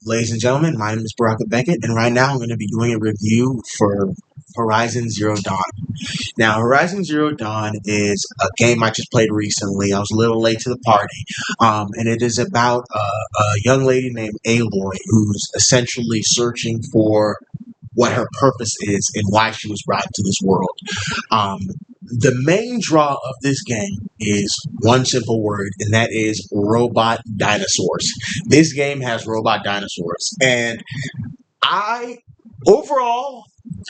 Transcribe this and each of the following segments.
Ladies and gentlemen, my name is Baraka Beckett, and right now I'm going to be doing a review for Horizon Zero Dawn. Now, Horizon Zero Dawn is a game I just played recently. I was a little late to the party, and it is about a young lady named Aloy who's essentially searching for what her purpose is and why she was brought to this world. Um, the main draw of this game is one simple word, and that is robot dinosaurs. This game has robot dinosaurs, and I overall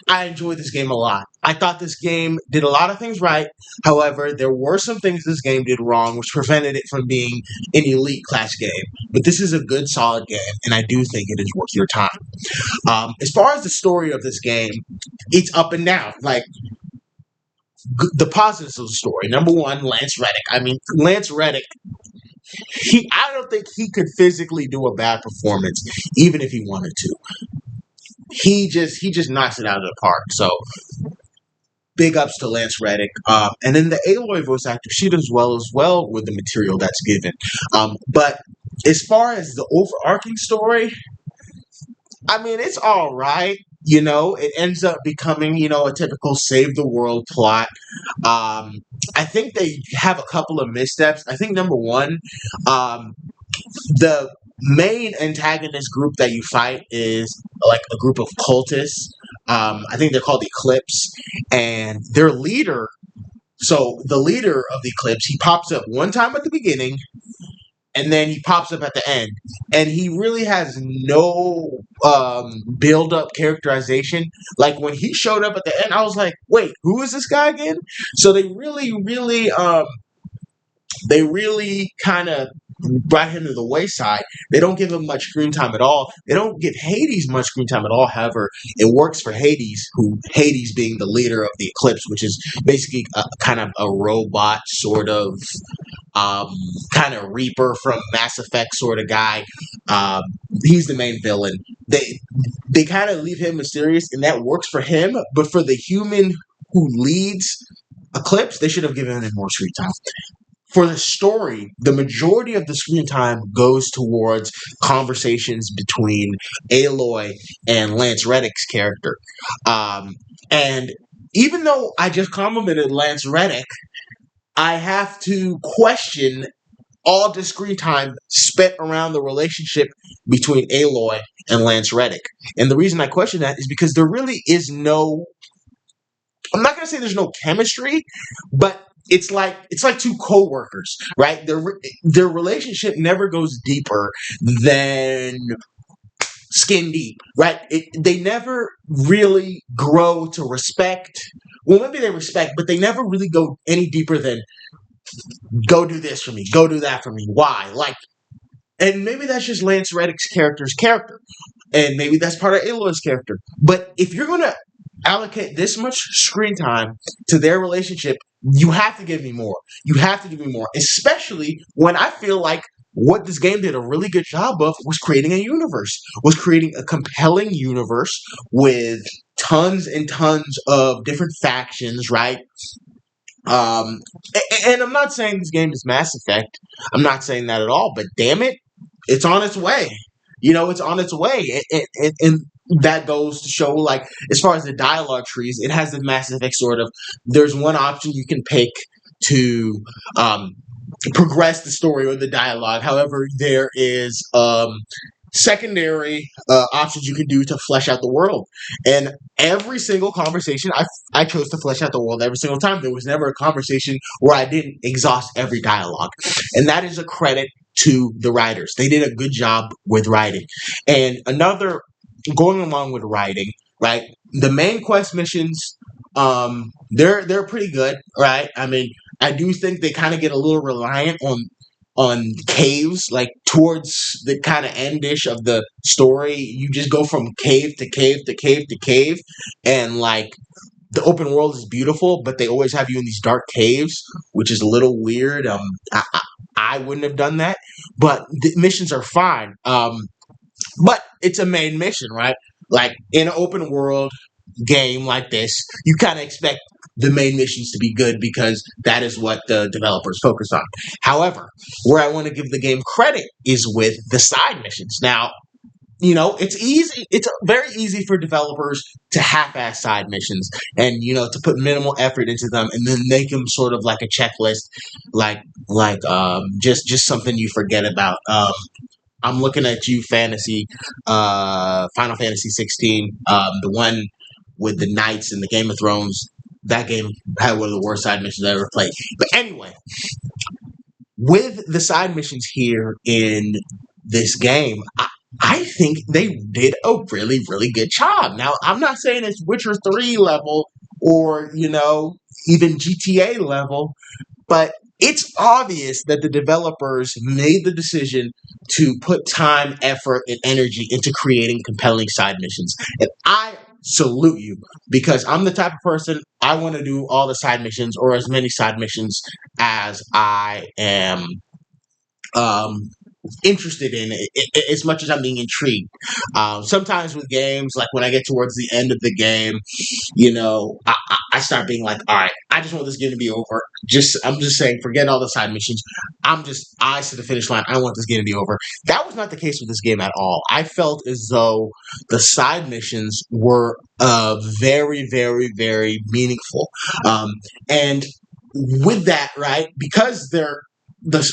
I enjoyed this game a lot. I thought this game did a lot of things right. However, there were some things this game did wrong, which prevented it from being an elite class game. But this is a good, solid game, and I do think it is worth your time. As far as the story of this game, it's up and down. Like the positives of the story. Number one, Lance Reddick. I mean, Lance Reddick. I don't think he could physically do a bad performance, even if he wanted to. He just knocks it out of the park. So big ups to Lance Reddick. And then the Aloy voice actor, she does well with the material that's given. But as far as the overarching story, I mean, it's all right. It ends up becoming, a typical save the world plot. I think they have a couple of missteps. I think number one, the main antagonist group that you fight is like a group of cultists. I think they're called Eclipse, and their leader. So the leader of the Eclipse, he pops up one time at the beginning, and then he pops up at the end, and he really has no build up characterization. Like when he showed up at the end, I was like, wait, who is this guy again? So they really kind of brought him to the wayside. They don't give him much screen time at all. They don't give Hades much screen time at all. However, it works for Hades, who Hades being the leader of the Eclipse, which is basically kind of a robot sort of kind of Reaper from Mass Effect sort of guy. He's the main villain. They kind of leave him mysterious, and that works for him. But for the human who leads Eclipse, they should have given him more screen time. For the story, the majority of the screen time goes towards conversations between Aloy and Lance Reddick's character. And even though I just complimented Lance Reddick, I have to question all the screen time spent around the relationship between Aloy and Lance Reddick. And the reason I question that is because there really is no, I'm not going to say there's no chemistry, but it's like two coworkers, right? Their relationship never goes deeper than skin deep, right? They never really grow to respect. Well, maybe they respect, but they never really go any deeper than go do this for me, go do that for me. Why? And maybe that's just Lance Reddick's character, and maybe that's part of Aloy's character. But if you're gonna allocate this much screen time to their relationship, you have to give me more. You have to give me more, especially when I feel like what this game did a really good job of was creating a universe, was creating a compelling universe with tons and tons of different factions, right? Um, and I'm not saying this game is Mass Effect. I'm not saying that at all. But damn it, it's on its way. It's on its way, and that goes to show, like, as far as the dialogue trees, it has the Mass Effect sort of. There's one option you can pick to progress the story or the dialogue. However, there is secondary options you can do to flesh out the world. And every single conversation, I chose to flesh out the world every single time. There was never a conversation where I didn't exhaust every dialogue. And that is a credit to the writers. They did a good job with writing. And another, going along with writing, right? The main quest missions, they're pretty good, right? I mean, I do think they kind of get a little reliant on caves, like towards the kind of endish of the story. You just go from cave to cave to cave to cave, and like the open world is beautiful, but they always have you in these dark caves, which is a little weird. I wouldn't have done that, but the missions are fine. But it's a main mission, right? Like in an open world game like this, you kind of expect the main missions to be good because that is what the developers focus on. However, where I want to give the game credit is with the side missions. Now, it's easy. It's very easy for developers to half-ass side missions and to put minimal effort into them and then make them sort of like a checklist, just something you forget about. I'm looking at you, Final Fantasy 16, the one with the knights and the Game of Thrones. That game had one of the worst side missions I ever played. But anyway, with the side missions here in this game, I think they did a really, really good job. Now, I'm not saying it's Witcher 3 level or, even GTA level, but it's obvious that the developers made the decision to put time, effort, and energy into creating compelling side missions. And I salute you because I'm the type of person I want to do all the side missions or as many side missions as I am um, interested in it, as much as I'm being intrigued. Sometimes with games, like when I get towards the end of the game, I start being like, all right, I just want this game to be over. I'm just saying, forget all the side missions. I'm just eyes to the finish line. I want this game to be over. That was not the case with this game at all. I felt as though the side missions were very, very, very meaningful. And with that, right, because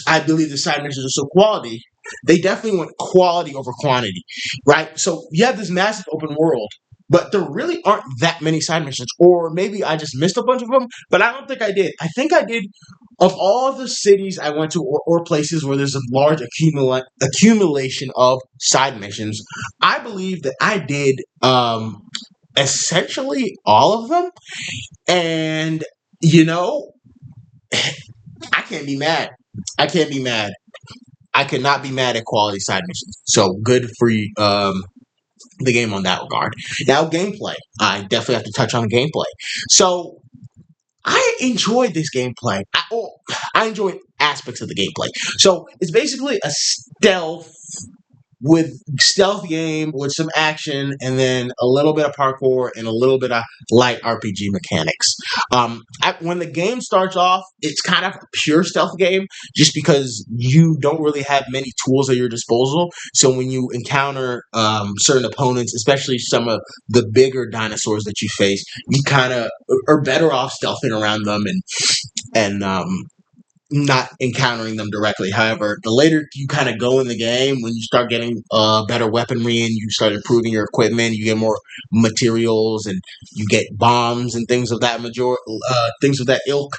I believe the side missions are so quality. They definitely want quality over quantity, right? So you have this massive open world, but there really aren't that many side missions, or maybe I just missed a bunch of them. But I don't think I did. I think I did. Of all the cities I went to, or places where there's a large accumulation of side missions, I believe that I did essentially all of them, and you know, I can't be mad. I can't be mad. I cannot be mad at quality side missions. So good for you, the game on that regard. Now, gameplay. I definitely have to touch on gameplay. So I enjoyed this gameplay. I enjoyed aspects of the gameplay. So it's basically a stealth game with some action and then a little bit of parkour and a little bit of light RPG mechanics. When the game starts off, it's kind of a pure stealth game just because you don't really have many tools at your disposal. So when you encounter certain opponents, especially some of the bigger dinosaurs that you face, you kind of are better off stealthing around them and not encountering them directly. However, the later you kind of go in the game, when you start getting better weaponry and you start improving your equipment, you get more materials and you get bombs and things of that ilk.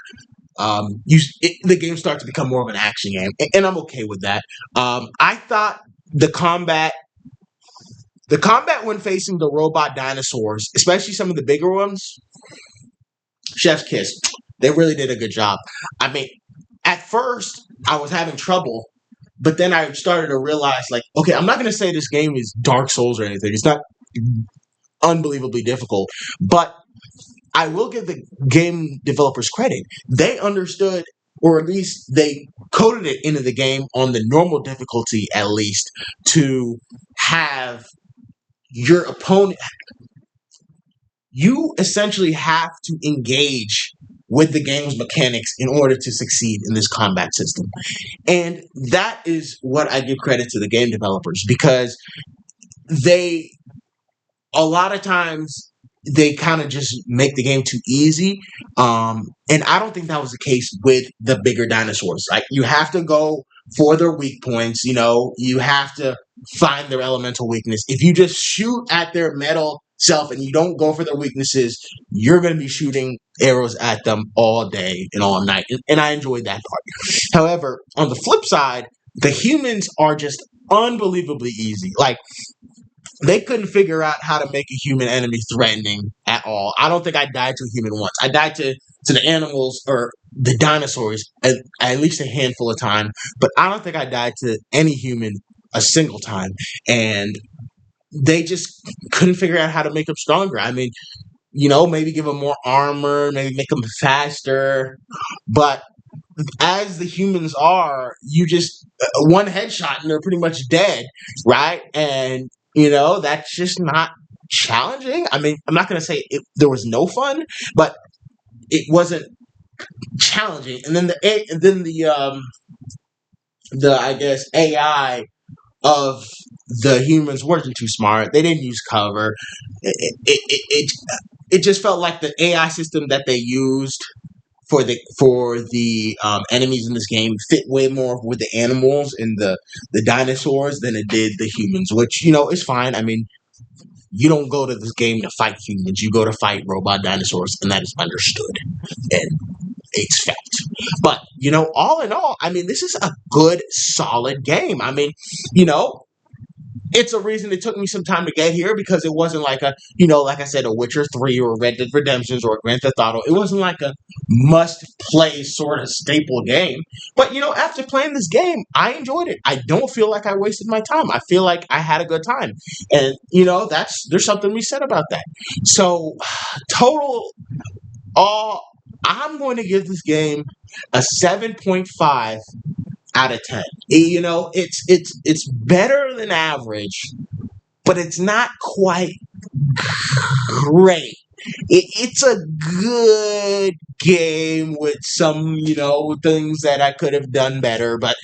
The game starts to become more of an action game, and I'm okay with that. I thought the combat. The combat when facing the robot dinosaurs, especially some of the bigger ones, chef's kiss. They really did a good job. I mean, at first I was having trouble, but then I started to realize, like, okay, I'm not going to say this game is Dark Souls or anything. It's not unbelievably difficult, but I will give the game developers credit. They understood, or at least they coded it into the game on the normal difficulty, at least, to have your opponent. You essentially have to engage with the game's mechanics in order to succeed in this combat system. And that is what I give credit to the game developers because they, a lot of times, they kind of just make the game too easy. And I don't think that was the case with the bigger dinosaurs. Like, you have to go for their weak points, you have to find their elemental weakness. If you just shoot at their metal self and you don't go for their weaknesses, you're going to be shooting arrows at them all day and all night. And I enjoyed that part. However, on the flip side, the humans are just unbelievably easy. Like, they couldn't figure out how to make a human enemy threatening at all. I don't think I died to a human once. I died to the animals or the dinosaurs at least a handful of times, but I don't think I died to any human a single time. And they just couldn't figure out how to make them stronger. I mean, maybe give them more armor, maybe make them faster. But as the humans are, you just one headshot and they're pretty much dead, right? And that's just not challenging. I mean, I'm not going to say there was no fun, but it wasn't challenging. And then the I guess AI of the humans weren't too smart. They didn't use cover. It just felt like the AI system that they used for the enemies in this game fit way more with the animals and the dinosaurs than it did the humans, which is fine. I mean, you don't go to this game to fight humans; you go to fight robot dinosaurs, and that is understood and expect. But all in all, I mean, this is a good, solid game. I mean, you know, it's a reason it took me some time to get here because it wasn't like like I said, a Witcher 3 or Red Dead Redemptions or Grand Theft Auto. It wasn't like a must play sort of staple game. But, after playing this game, I enjoyed it. I don't feel like I wasted my time. I feel like I had a good time. And, there's something we said about that. So, total, all, I'm going to give this game a 7.5 out of 10. It's better than average, but it's not quite great. It's a good game with some, things that I could have done better, but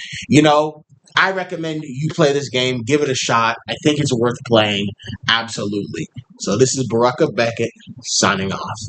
I recommend you play this game, give it a shot. I think it's worth playing. Absolutely. So this is Baraka Beckett signing off.